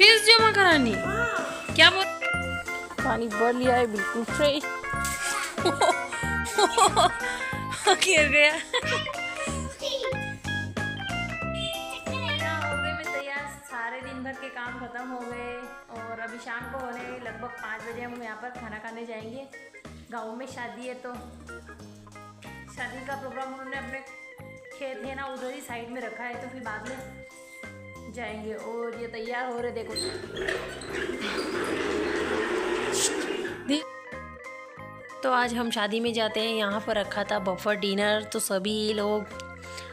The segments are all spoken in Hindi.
फीस जमा करानी? क्या बोल? पानी भर लिया है बिल्कुल फ्रेश। गिर गया। हो गए मैं तैयार, सारे दिन भर के काम खत्म हो गए और अभी शाम को होने लगभग 5 बजे हम यहाँ पर खाना खाने जाएंगे। गाँव में शादी है तो शादी का प्रोग्राम उन्होंने अपने खेत है ना उधर ही साइड में रखा है, तो फिर बाद में जाएंगे। और ये तैयार हो रहे देखो। तो आज हम शादी में जाते हैं, यहाँ पर रखा था बफर डिनर, तो सभी लोग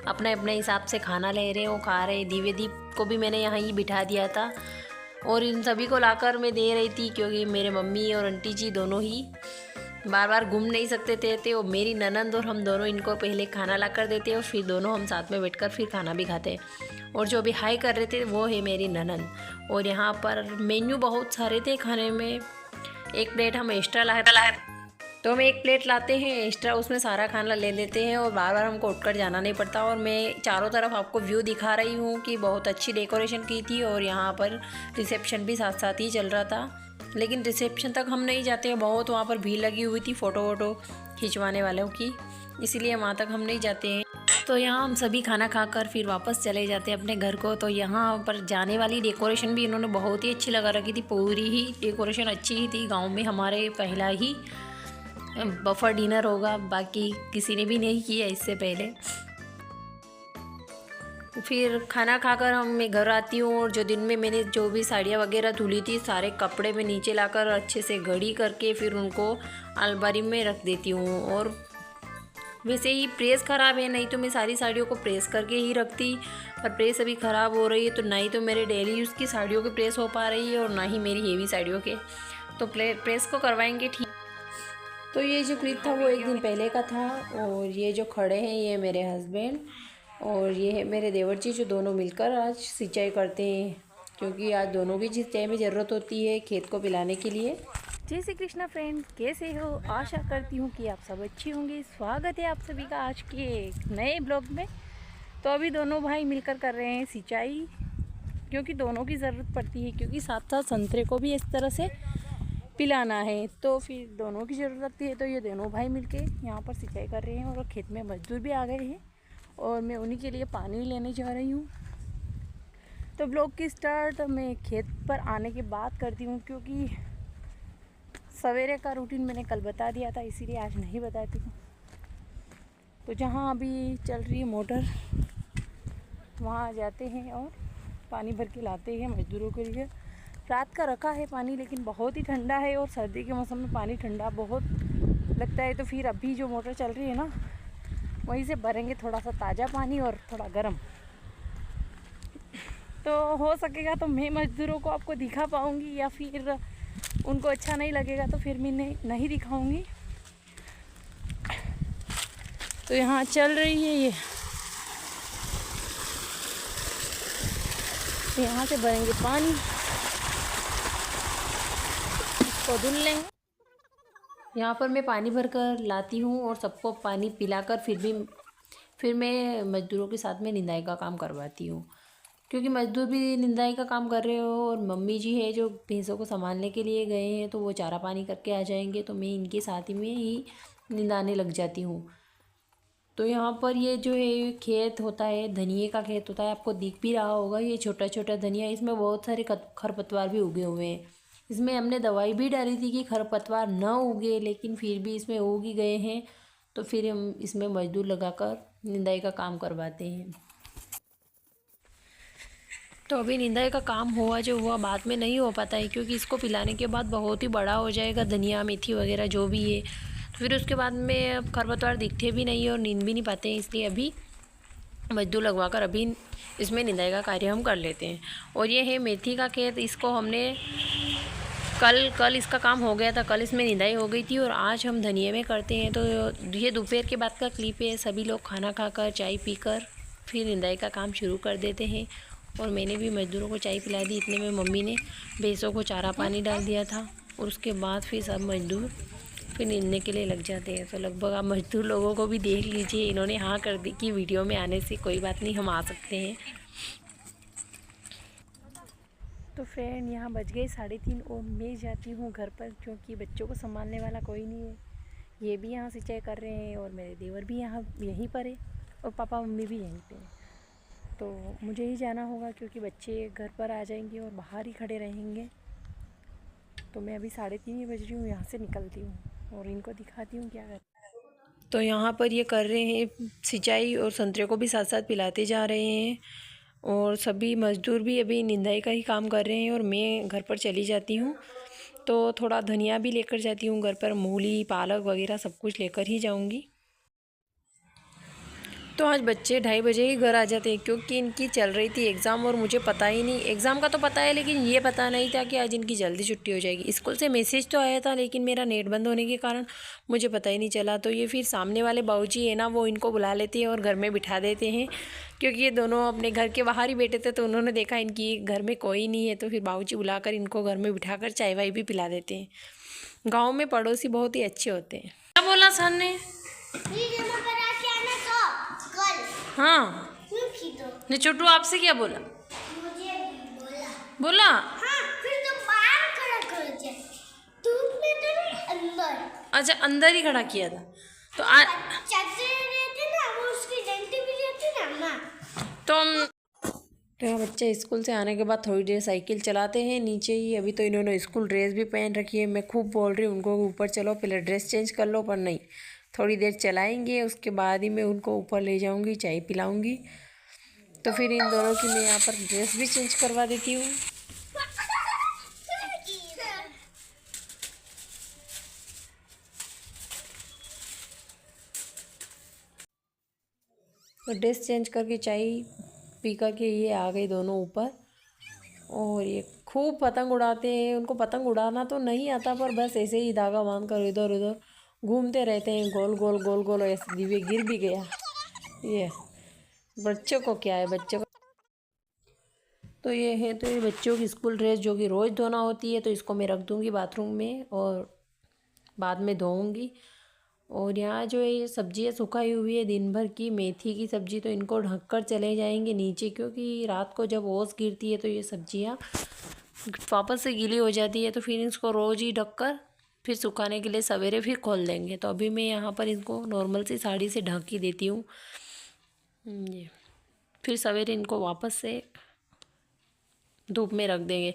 अपने अपने हिसाब से खाना ले रहे हैं, वो खा रहे हैं। दीप को भी मैंने यहाँ ही बिठा दिया था और इन सभी को लाकर मैं दे रही थी, क्योंकि मेरे मम्मी और आंटी जी दोनों ही बार बार घूम नहीं सकते थे और मेरी ननंद और हम दोनों इनको पहले खाना ला कर देते और फिर दोनों हम साथ में बैठकर फिर खाना भी खाते। और जो भी हाई कर रहे थे वो है मेरी ननंद। और यहाँ पर मेन्यू बहुत सारे थे खाने में। एक प्लेट हम एक्स्ट्रा लाए तो हम एक प्लेट लाते हैं एक्स्ट्रा, उसमें सारा खाना ले लेते हैं और बार बार हमको उठकर जाना नहीं पड़ता। और मैं चारों तरफ आपको व्यू दिखा रही हूँ कि बहुत अच्छी डेकोरेशन की थी और यहाँ पर रिसेप्शन भी साथ साथ ही चल रहा था। लेकिन रिसेप्शन तक हम नहीं जाते हैं, बहुत वहाँ पर भीड़ लगी हुई थी फ़ोटो वोटो खिंचवाने वालों की, इसीलिए वहाँ तक हम नहीं जाते हैं। तो यहाँ हम सभी खाना खाकर फिर वापस चले जाते हैं अपने घर को। तो यहाँ पर जाने वाली डेकोरेशन भी इन्होंने बहुत ही अच्छी लगा रखी थी, पूरी ही डेकोरेशन अच्छी ही थी। गाँव में हमारे पहला ही बफर डिनर होगा, बाकी किसी ने भी नहीं किया इससे पहले। फिर खाना खाकर मैं घर आती हूँ और जो दिन में मैंने जो भी साड़ियाँ वगैरह धुली थी सारे कपड़े में नीचे लाकर अच्छे से घड़ी करके फिर उनको अलमारी में रख देती हूँ। और वैसे ही प्रेस ख़राब है, नहीं तो मैं सारी साड़ियों को प्रेस करके ही रखती, पर प्रेस अभी ख़राब हो रही है, तो नहीं तो मेरे डेली यूज़ की साड़ियों की प्रेस हो पा रही है और ना ही मेरी हेवी साड़ियों के, तो प्रेस को करवाएंगे ठीक। तो ये जो क्लिप था वो एक दिन पहले का था। और ये जो खड़े हैं ये मेरे हस्बैंड और ये है मेरे देवर जी, जो दोनों मिलकर आज सिंचाई करते हैं, क्योंकि आज दोनों की सिंचाई में ज़रूरत होती है खेत को पिलाने के लिए। जय श्री कृष्णा फ्रेंड, कैसे हो? आशा करती हूँ कि आप सब अच्छी होंगे। स्वागत है आप सभी का आज के एक नए ब्लॉग में। तो अभी दोनों भाई मिलकर कर रहे हैं सिंचाई, क्योंकि दोनों की ज़रूरत पड़ती है, क्योंकि साथ साथ संतरे को भी इस तरह से पिलाना है, तो फिर दोनों की ज़रूरत लगती है। तो ये दोनों भाई मिलके यहाँ पर सिंचाई कर रहे हैं और खेत में मजदूर भी आ गए हैं और मैं उन्हीं के लिए पानी लेने जा रही हूँ। तो ब्लॉग की स्टार्ट मैं खेत पर आने के बाद करती हूँ, क्योंकि सवेरे का रूटीन मैंने कल बता दिया था, इसीलिए आज नहीं बताती हूँ। तो जहाँ अभी चल रही है मोटर वहाँ जाते हैं और पानी भर के लाते हैं मजदूरों के लिए। रात का रखा है पानी, लेकिन बहुत ही ठंडा है और सर्दी के मौसम में पानी ठंडा बहुत लगता है। तो फिर अभी जो मोटर चल रही है ना वहीं से भरेंगे थोड़ा सा ताज़ा पानी और थोड़ा गर्म। तो हो सकेगा तो मैं मज़दूरों को आपको दिखा पाऊँगी, या फिर उनको अच्छा नहीं लगेगा तो फिर मैं नहीं दिखाऊँगी। तो यहाँ चल रही है ये, तो यहाँ से भरेंगे पानी, इसको धुल लेंगे। यहाँ पर मैं पानी भरकर लाती हूँ और सबको पानी पिलाकर फिर मैं मज़दूरों के साथ में निंदाई का काम करवाती हूँ, क्योंकि मज़दूर भी निंदाई का काम कर रहे हो और मम्मी जी है जो भैंसों को संभालने के लिए गए हैं, तो वो चारा पानी करके आ जाएंगे, तो मैं इनके साथ में ही निंदाने लग जाती हूँ। तो यहाँ पर ये जो है खेत होता है, धनिए का खेत होता है, आपको दिख भी रहा होगा ये छोटा छोटा धनिया, इसमें बहुत सारे खरपतवार भी उगे हुए हैं। इसमें हमने दवाई भी डाली थी कि खरपतवार न उगे, लेकिन फिर भी इसमें उग ही गए हैं, तो फिर हम इसमें मजदूर लगाकर निंदाई का काम करवाते हैं। तो अभी निंदाई का काम हुआ जो हुआ, बाद में नहीं हो पाता है, क्योंकि इसको पिलाने के बाद बहुत ही बड़ा हो जाएगा धनिया मेथी वगैरह जो भी है, तो फिर उसके बाद में खरपतवार दिखते भी नहीं और नींद भी नहीं पाते हैं, इसलिए अभी मजदूर लगवाकर अभी इसमें निंदाई का कार्य हम कर लेते हैं। और ये है मेथी का खेत, इसको हमने कल इसका काम हो गया था, कल इसमें निंदाई हो गई थी और आज हम धनिये में करते हैं। तो ये दोपहर के बाद का क्लिप है, सभी लोग खाना खाकर चाय पीकर फिर निंदाई का काम शुरू कर देते हैं। और मैंने भी मजदूरों को चाय पिला दी, इतने में मम्मी ने भैंसों को चारा पानी डाल दिया था और उसके बाद फिर सब मजदूर फिर निंदने के लिए लग जाते हैं। तो लगभग आप मजदूर लोगों को भी देख लीजिए, इन्होंने हाँ कर दी कि वीडियो में आने से कोई बात नहीं, हम आ सकते हैं। तो फ्रेंड यहाँ बज गए 3:30 और मैं जाती हूँ घर पर, क्योंकि बच्चों को संभालने वाला कोई नहीं है। ये भी यहाँ सिंचाई कर रहे हैं और मेरे देवर भी यहाँ यहीं पर है और पापा मम्मी भी यहीं पे हैं। तो मुझे ही जाना होगा, क्योंकि बच्चे घर पर आ जाएंगे और बाहर ही खड़े रहेंगे। तो मैं अभी 3:30 बज रही हूँ, यहाँ से निकलती हूँ और इनको दिखाती हूँ क्या कर। तो यहाँ पर ये कर रहे हैं सिंचाई और संतरे को भी साथ साथ पिलाते जा रहे हैं। और सभी मज़दूर भी अभी निंदाई का ही काम कर रहे हैं और मैं घर पर चली जाती हूँ। तो थोड़ा धनिया भी लेकर जाती हूँ घर पर, मूली पालक वगैरह सब कुछ लेकर ही जाऊँगी। तो आज बच्चे 2:30 बजे ही घर आ जाते हैं, क्योंकि इनकी चल रही थी एग्ज़ाम और मुझे पता ही नहीं, एग्ज़ाम का तो पता है लेकिन ये पता नहीं था कि आज इनकी जल्दी छुट्टी हो जाएगी। स्कूल से मैसेज तो आया था लेकिन मेरा नेट बंद होने के कारण मुझे पता ही नहीं चला। तो ये फिर सामने वाले बाबूजी है ना, वो इनको बुला लेते हैं और घर में बिठा देते हैं, क्योंकि ये दोनों अपने घर के बाहर ही बैठे थे। तो उन्होंने देखा इनकी घर में कोई नहीं है, तो फिर बाबूजी बुलाकर इनको घर में बिठा कर चाय वाय भी पिला देते हैं। गाँव में पड़ोसी बहुत ही अच्छे होते हैं। क्या बोला सर ने? हाँ नहीं, छोटू आपसे क्या बोला? मुझे बोला? हाँ, फिर तो बाहर खड़ा कर दिया, धूप में तो नहीं, अंदर। अच्छा, अंदर ही खड़ा किया था। तो आज चाचे रहते ना, वो उसकी डंडी भी रहती ना। तो यहाँ बच्चे स्कूल से आने के बाद थोड़ी देर साइकिल चलाते हैं नीचे ही। अभी तो इन्होंने स्कूल ड्रेस भी पहन रखी है। मैं खूब बोल रही हूँ उनको ऊपर चलो, पहले ड्रेस चेंज कर लो, पर नहीं, थोड़ी देर चलाएंगे उसके बाद ही मैं उनको ऊपर ले जाऊँगी, चाय पिलाऊँगी। तो फिर इन दोनों की मैं यहाँ पर ड्रेस भी चेंज करवा देती हूँ। तो ड्रेस चेंज करके चाय पी कर के ये आ गए दोनों ऊपर, और ये खूब पतंग उड़ाते हैं। उनको पतंग उड़ाना तो नहीं आता, पर बस ऐसे ही धागा बांध कर इधर उधर घूमते रहते हैं, गोल गोल गोल गोल। ऐसे दिव्य गिर भी गया। ये बच्चों को क्या है, बच्चों को तो ये है। तो ये बच्चों की स्कूल ड्रेस जो कि रोज़ धोना होती है, तो इसको मैं रख दूँगी बाथरूम में और बाद में धोऊँगी। और यहाँ जो है ये सब्जियाँ सुखाई हुई है दिन भर की, मेथी की सब्ज़ी, तो इनको ढककर चले जाएंगे नीचे, क्योंकि रात को जब ओस गिरती है तो ये सब्जियाँ वापस से गीली हो जाती है। तो फिर इसको रोज़ ही ढककर फिर सुखाने के लिए सवेरे फिर खोल देंगे। तो अभी मैं यहाँ पर इनको नॉर्मल सी साड़ी से ढक ही देती हूँ। ये फिर सवेरे इनको वापस से धूप में रख देंगे।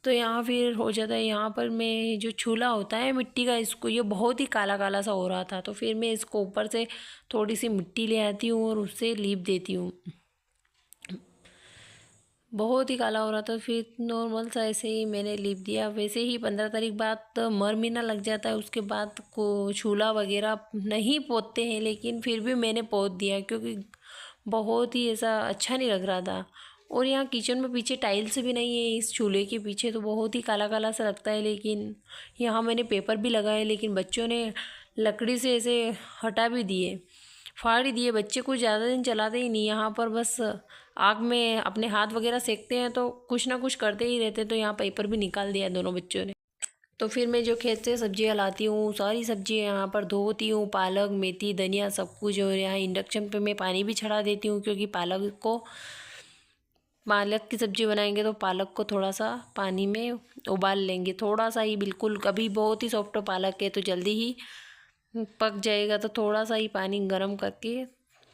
तो यहाँ फिर हो जाता है, यहाँ पर मैं जो चूल्हा होता है मिट्टी का, इसको ये बहुत ही काला काला सा हो रहा था, तो फिर मैं इसको ऊपर से थोड़ी सी मिट्टी ले आती हूँ और उससे लीप देती हूँ। बहुत ही काला हो रहा था, फिर नॉर्मल सा ऐसे ही मैंने लीप दिया। वैसे ही 15 तारीख बाद मर महीना लग जाता है, उसके बाद को चूल्हा वगैरह नहीं पोतते हैं, लेकिन फिर भी मैंने पोत दिया, क्योंकि बहुत ही ऐसा अच्छा नहीं लग रहा था। और यहाँ किचन में पीछे टाइल्स भी नहीं है इस चूल्हे के पीछे, तो बहुत ही काला काला सा लगता है। लेकिन यहाँ मैंने पेपर भी लगाए, लेकिन बच्चों ने लकड़ी से ऐसे हटा भी दिए, फाड़ ही दिए। बच्चे कुछ ज़्यादा दिन चलाते ही नहीं, यहाँ पर बस आग में अपने हाथ वगैरह सेकते हैं तो कुछ ना कुछ करते ही रहते। तो यहाँ पेपर भी निकाल दिया दोनों बच्चों ने। तो फिर मैं जो खेत से सब्जियाँ लाती हूँ, सारी सब्जियाँ यहाँ पर धोती हूँ, पालक मेथी धनिया सब कुछ। और यहाँ इंडक्शन पे मैं पानी भी चढ़ा देती हूँ, क्योंकि पालक की सब्ज़ी बनाएंगे तो पालक को थोड़ा सा पानी में उबाल लेंगे, थोड़ा सा ही, बिल्कुल। कभी बहुत ही सॉफ्ट पालक है तो जल्दी ही पक जाएगा, तो थोड़ा सा ही पानी गर्म करके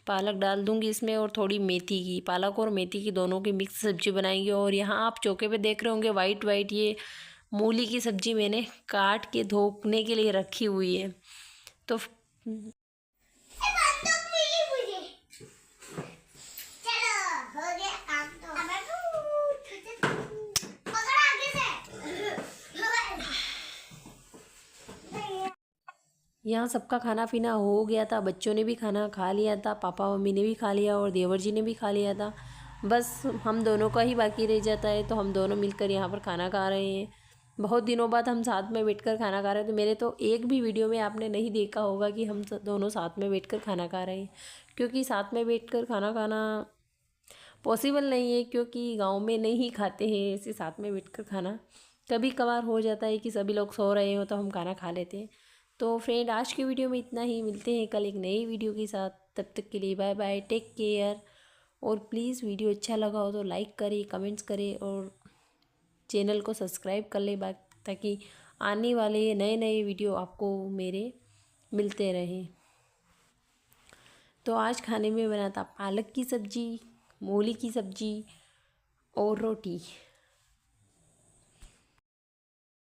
पालक डाल दूंगी इसमें, और थोड़ी मेथी की, पालक और मेथी की दोनों की मिक्स सब्ज़ी बनाएंगे। और यहाँ आप चौके पे देख रहे होंगे वाइट वाइट, ये मूली की सब्ज़ी मैंने काट के धोने के लिए रखी हुई है। तो यहाँ सबका खाना पीना हो गया था, बच्चों ने भी खाना खा लिया था, पापा मम्मी ने भी खा लिया और देवर जी ने भी खा लिया था। बस हम दोनों का ही बाकी रह जाता है, तो हम दोनों मिलकर यहाँ पर खाना खा रहे हैं। बहुत दिनों बाद हम साथ में बैठकर खाना खा रहे हैं। तो मेरे तो एक भी वीडियो में आपने नहीं देखा होगा कि हम दोनों साथ में बैठकर खाना खा रहे हैं, क्योंकि साथ में बैठकर खाना खाना पॉसिबल नहीं है, क्योंकि गाँव में नहीं खाते हैं ऐसे साथ में बैठकर खाना। कभी कभार हो जाता है कि सभी लोग सो रहे हो तो हम खाना खा लेते हैं। तो फ्रेंड, आज की वीडियो में इतना ही। मिलते हैं कल एक नई वीडियो के साथ, तब तक के लिए बाय बाय, टेक केयर। और प्लीज़ वीडियो अच्छा लगा हो तो लाइक करें, कमेंट्स करें और चैनल को सब्सक्राइब कर ले ताकि आने वाले नए नए वीडियो आपको मेरे मिलते रहें। तो आज खाने में बना था पालक की सब्ज़ी, मूली की सब्ज़ी और रोटी।